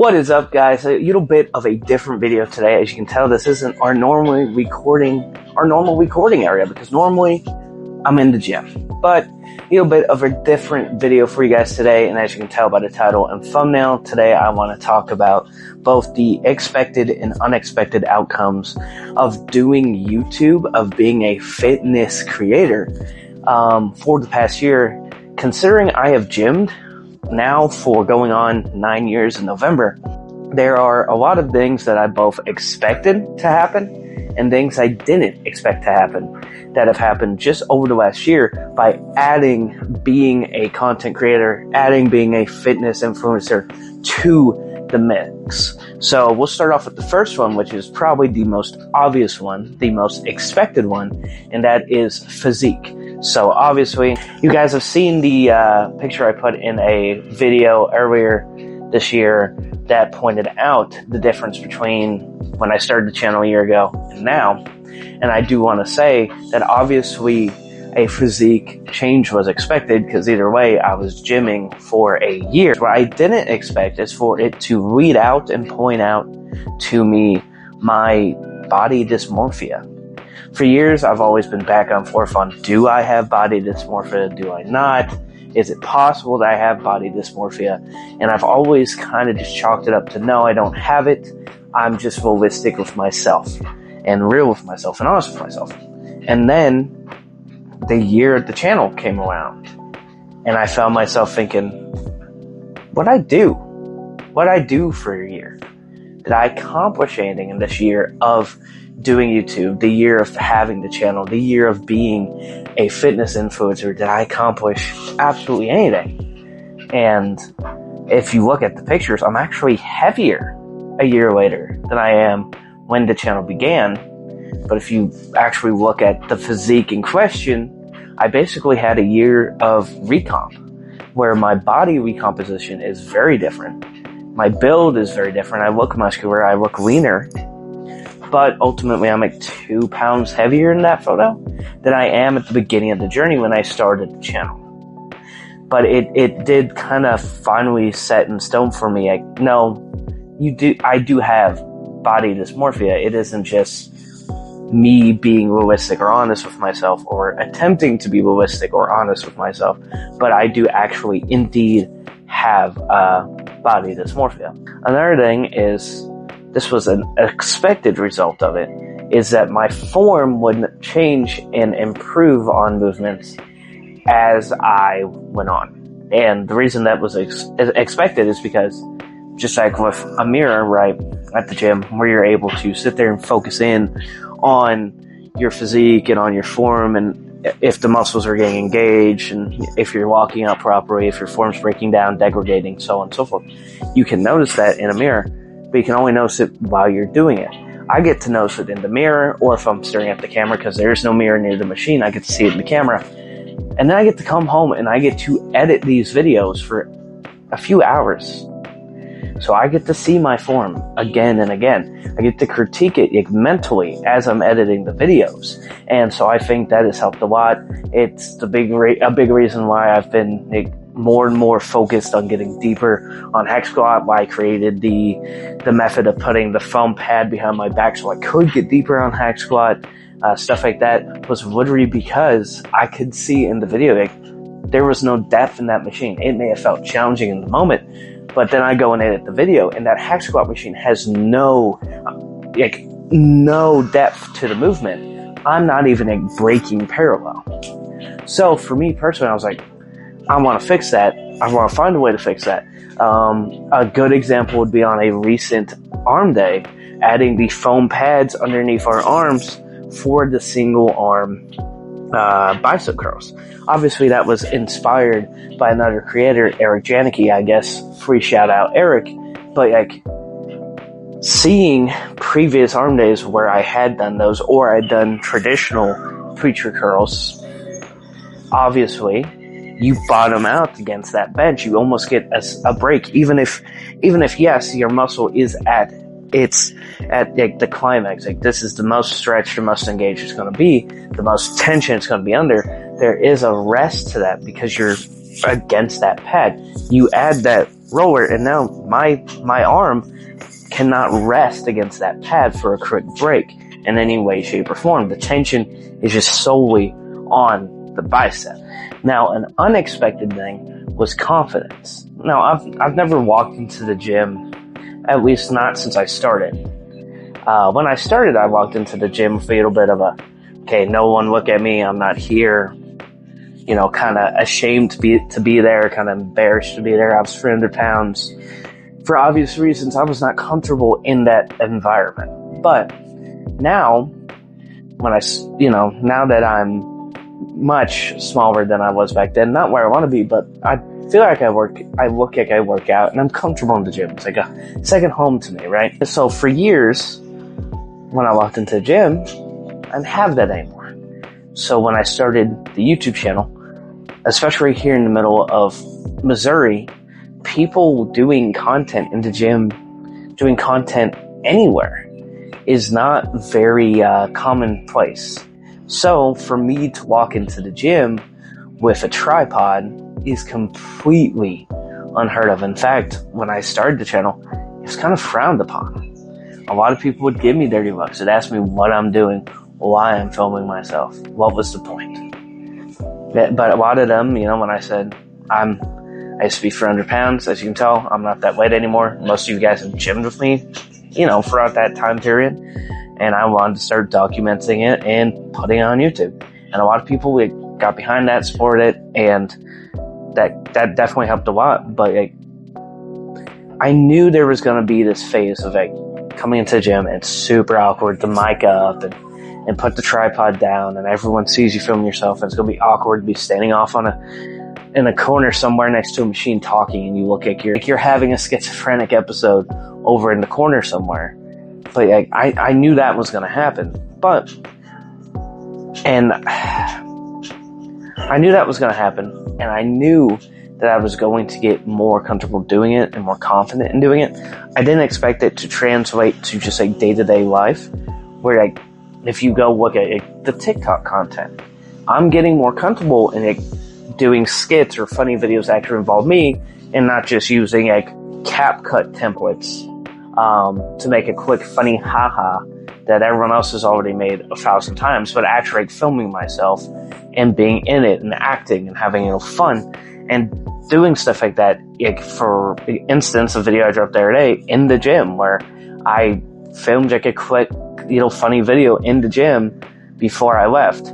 What is up, guys? A little bit of a different video today. As you can tell, this isn't our normal recording area, because normally I'm in the gym. But a little bit of a different video for you guys today, and as you can tell by the title and thumbnail, today I want to talk about both the expected and unexpected outcomes of doing YouTube, of being a fitness creator for the past year. Considering I have gymmed now for going on 9 years in November, there are a lot of things that I both expected to happen and things I didn't expect to happen that have happened just over the last year by adding being a content creator, adding being a fitness influencer to the mix. So we'll start off with the first one, which is probably the most obvious one, the most expected one, and that is physique. So obviously, you guys have seen the picture I put in a video earlier this year that pointed out the difference between when I started the channel a year ago and now. And I do want to say that obviously a physique change was expected, because either way, I was gymming for a year. What I didn't expect is for it to read out and point out to me my body dysmorphia. For years, I've always been back and forth on, do I have body dysmorphia? Do I not? Is it possible that I have body dysmorphia? And I've always kind of just chalked it up to, no, I don't have it. I'm just realistic with myself and real with myself and honest with myself. And then the year the channel came around, and I found myself thinking, what'd I do for a year? Did I accomplish anything in this year of doing YouTube, the year of having the channel, the year of being a fitness influencer? Did I accomplish absolutely anything? And if you look at the pictures, I'm actually heavier a year later than I am when the channel began. But if you actually look at the physique in question, I basically had a year of recomp, where my body recomposition is very different. My build is very different. I look muscular, I look leaner, but ultimately I'm like 2 pounds heavier in that photo than I am at the beginning of the journey when I started the channel. But it did kind of finally set in stone for me. I do have body dysmorphia. It isn't just me being realistic or honest with myself, or attempting to be realistic or honest with myself, but I do actually indeed have body dysmorphia. Another thing is, this was an expected result of it, is that my form would change and improve on movements as I went on. And the reason that was expected is because, just like with a mirror, right, at the gym, where you're able to sit there and focus in on your physique and on your form, and if the muscles are getting engaged, and if you're walking out properly, if your form's breaking down, degrading, so on and so forth. You can notice that in a mirror, but you can only notice it while you're doing it. I get to notice it in the mirror, or if I'm staring at the camera, because there's no mirror near the machine, I get to see it in the camera. And then I get to come home and I get to edit these videos for a few hours. So I get to see my form again and again. I get to critique it mentally as I'm editing the videos. And so I think that has helped a lot. It's a big reason why I've been more and more focused on getting deeper on hex squat, why I created the method of putting the foam pad behind my back so I could get deeper on hex squat. Stuff like that was literally because I could see in the video, there was no depth in that machine. It may have felt challenging in the moment, but then I go and edit the video, and that hack squat machine has no depth to the movement. I'm not even breaking parallel. So for me personally, I was like, I want to fix that. I want to find a way to fix that. A good example would be on a recent arm day, adding the foam pads underneath our arms for the single arm bicep curls. Obviously, that was inspired by another creator, Eric Janicki, I guess. Free shout out, Eric. But seeing previous arm days where I had done those, or I'd done traditional preacher curls, obviously, you bottom out against that bench. You almost get a break, even if yes, your muscle is at the climax. This is the most stretched, the most engaged it's going to be, the most tension it's going to be under. There is a rest to that because you're against that pad. You add that roller, and now my arm cannot rest against that pad for a quick break in any way, shape, or form. The tension is just solely on the bicep. Now, an unexpected thing was confidence. Now, I've never walked into the gym, at least not since I started. When I started, I walked into the gym with a little bit of okay, no one look at me, I'm not here, kind of ashamed to be there, kind of embarrassed to be there. I was 300 pounds. For obvious reasons, I was not comfortable in that environment. But now, now that I'm much smaller than I was back then, not where I want to be, but I feel like I look like I work out, and I'm comfortable in the gym. It's like a second home to me, right? So for years, when I walked into the gym, I didn't have that anymore. So when I started the YouTube channel, especially here in the middle of Missouri, people doing content in the gym, doing content anywhere, is not very commonplace. So for me to walk into the gym with a tripod is completely unheard of. In fact, when I started the channel, it was kind of frowned upon. A lot of people would give me dirty looks. They'd ask me what I'm doing, why I'm filming myself, what was the point. But a lot of them, when I said I used to be 400 pounds, as you can tell, I'm not that weight anymore. Most of you guys have gymmed with me, throughout that time period. And I wanted to start documenting it and putting it on YouTube. And a lot of people got behind that, supported it, and that definitely helped a lot. But I knew there was going to be this phase of coming into the gym and super awkward, the mic up and put the tripod down, and everyone sees you filming yourself, and it's going to be awkward to be standing off in a corner somewhere next to a machine talking, and you look like you're having a schizophrenic episode over in the corner somewhere. But I knew that was going to happen. And I knew that was going to happen, and I knew that I was going to get more comfortable doing it and more confident in doing it. I didn't expect it to translate to just day-to-day life, where if you go look at the TikTok content, I'm getting more comfortable in doing skits or funny videos that actually involve me, and not just using CapCut templates to make a quick funny haha that everyone else has already made 1,000 times, but actually filming myself and being in it and acting and having fun and doing stuff like that. For instance, a video I dropped the other day in the gym where I filmed a quick funny video in the gym before I left.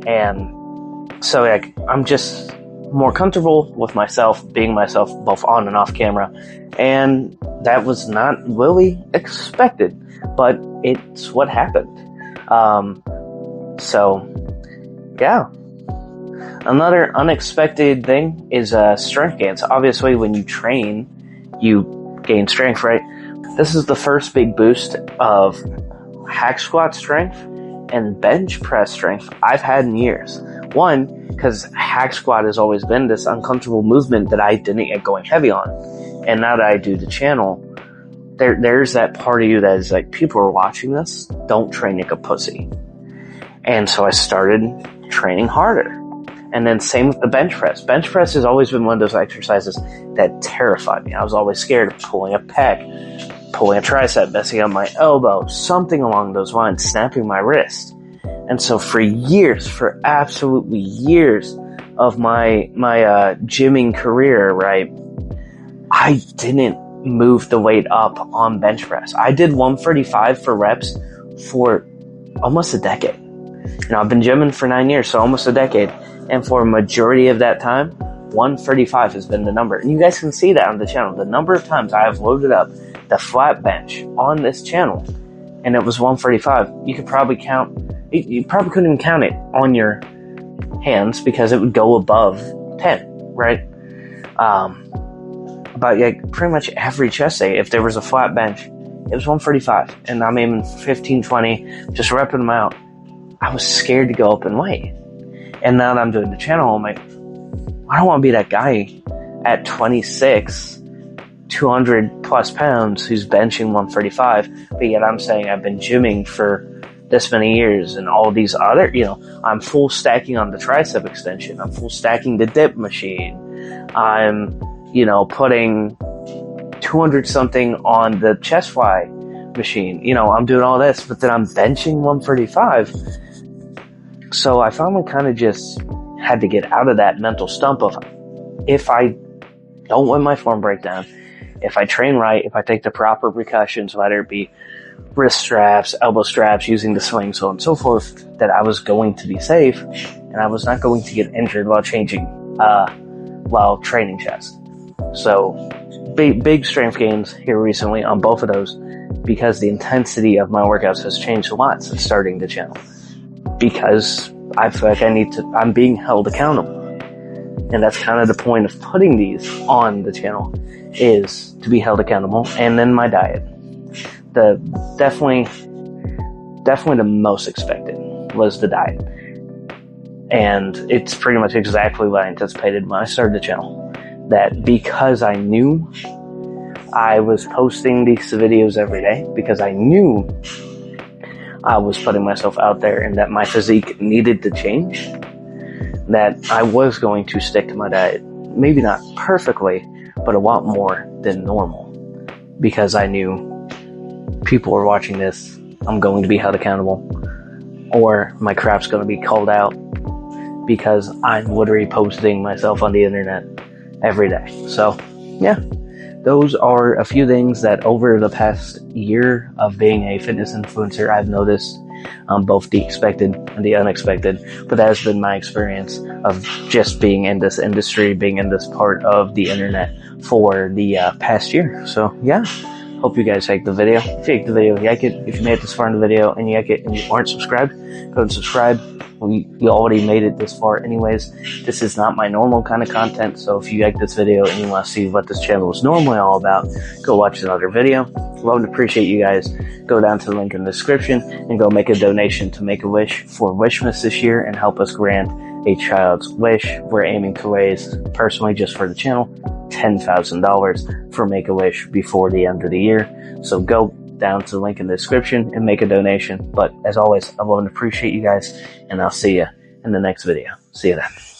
And so I'm just more comfortable with myself, being myself both on and off camera. And that was not really expected, but it's what happened. Yeah. Another unexpected thing is strength gains. Obviously, when you train, you gain strength, right? This is the first big boost of hack squat strength and bench press strength I've had in years. One, because hack squat has always been this uncomfortable movement that I didn't get going heavy on. And now that I do the channel, there's that part of you that is people are watching this, don't train like a pussy. And so I started training harder. And then same with the bench press. Bench press has always been one of those exercises that terrified me. I was always scared of pulling a pec, pulling a tricep, messing up my elbow, something along those lines, snapping my wrist. And so for absolutely years of my gymming career, right, I didn't move the weight up on bench press. I did 135 for reps for almost a decade. I've been gymming for 9 years, so almost a decade. And for a majority of that time, 135 has been the number. And you guys can see that on the channel. The number of times I have loaded up the flat bench on this channel, and it was 135. You could probably you probably couldn't even count it on your hands because it would go above 10, right? But pretty much every chest day, if there was a flat bench, it was 135. And I'm aiming 15, 20, just repping them out. I was scared to go up in weight. And now that I'm doing the channel, I'm I don't want to be that guy at 26, 200 plus pounds who's benching 135, but yet I'm saying I've been gymming for this many years and all these other, I'm full stacking on the tricep extension. I'm full stacking the dip machine. I'm, putting 200 something on the chest fly machine. You know, I'm doing all this, but then I'm benching 135. So I finally kind of just had to get out of that mental stump of, if I don't want my form breakdown, if I train right, if I take the proper precautions, whether it be wrist straps, elbow straps, using the sling, so on and so forth, that I was going to be safe and I was not going to get injured while while training chest. So big strength gains here recently on both of those, because the intensity of my workouts has changed a lot since starting the channel, because I feel like I'm being held accountable. And that's kind of the point of putting these on the channel, is to be held accountable. And then my diet. Definitely the most expected was the diet. And it's pretty much exactly what I anticipated when I started the channel. That because I knew I was posting these videos every day, because I knew I was putting myself out there and that my physique needed to change, that I was going to stick to my diet. Maybe not perfectly, but a lot more than normal. Because I knew people were watching this, I'm going to be held accountable, or my crap's going to be called out, because I'm literally posting myself on the internet every day. So, yeah. Those are a few things that over the past year of being a fitness influencer, I've noticed, both the expected and the unexpected. But that has been my experience of just being in this industry, being in this part of the internet for the past year. So yeah, hope you guys liked the video. If you liked the video, like it. If you made it this far in the video and you like it and you aren't subscribed, go and subscribe. You already made it this far anyways. This is not my normal kind of content, so if you like this video and you want to see what this channel is normally all about, go watch another video. Love and appreciate you guys. Go down to the link in the description and go make a donation to Make-A-Wish for Wishmas this year and help us grant a child's wish. We're aiming to raise, personally just for the channel, $10,000 for Make-A-Wish before the end of the year. So go down to the link in the description and make a donation. But as always, I love and appreciate you guys, and I'll see you in the next video. See you then.